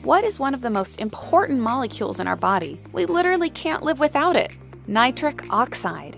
What is one of the most important molecules in our body? We literally can't live without it. Nitric oxide.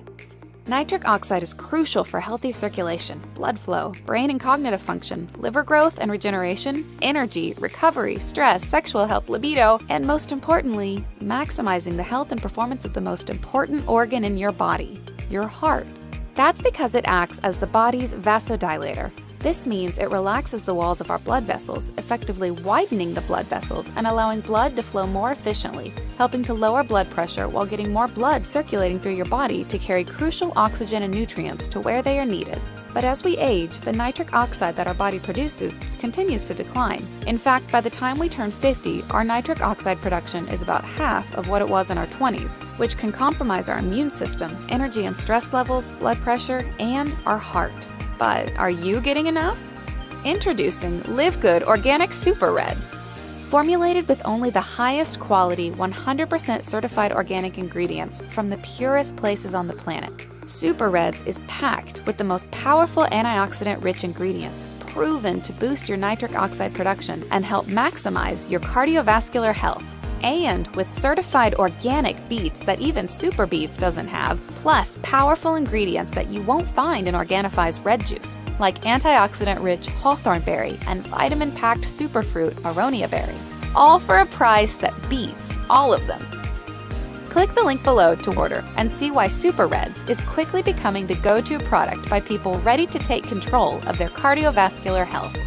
Nitric oxide is crucial for healthy circulation, blood flow, brain and cognitive function, liver growth and regeneration, energy, recovery, stress, sexual health, libido, and most importantly, maximizing the health and performance of the most important organ in your body, your heart. That's because it acts as the body's vasodilator. This means it relaxes the walls of our blood vessels, effectively widening the blood vessels and allowing blood to flow more efficiently, helping to lower blood pressure while getting more blood circulating through your body to carry crucial oxygen and nutrients to where they are needed. But as we age, the nitric oxide that our body produces continues to decline. In fact, by the time we turn 50, our nitric oxide production is about half of what it was in our 20s, which can compromise our immune system, energy and stress levels, blood pressure, and our heart. But are you getting enough? Introducing LiveGood Organic Super Reds. Formulated with only the highest quality, 100% certified organic ingredients from the purest places on the planet, Super Reds is packed with the most powerful antioxidant-rich ingredients, proven to boost your nitric oxide production and help maximize your cardiovascular health. And with certified organic beets that even Super Beets doesn't have, plus powerful ingredients that you won't find in Organifi's red juice, like antioxidant-rich hawthorn berry and vitamin-packed superfruit aronia berry, all for a price that beats all of them. Click the link below to order and see why Super Reds is quickly becoming the go-to product by people ready to take control of their cardiovascular health.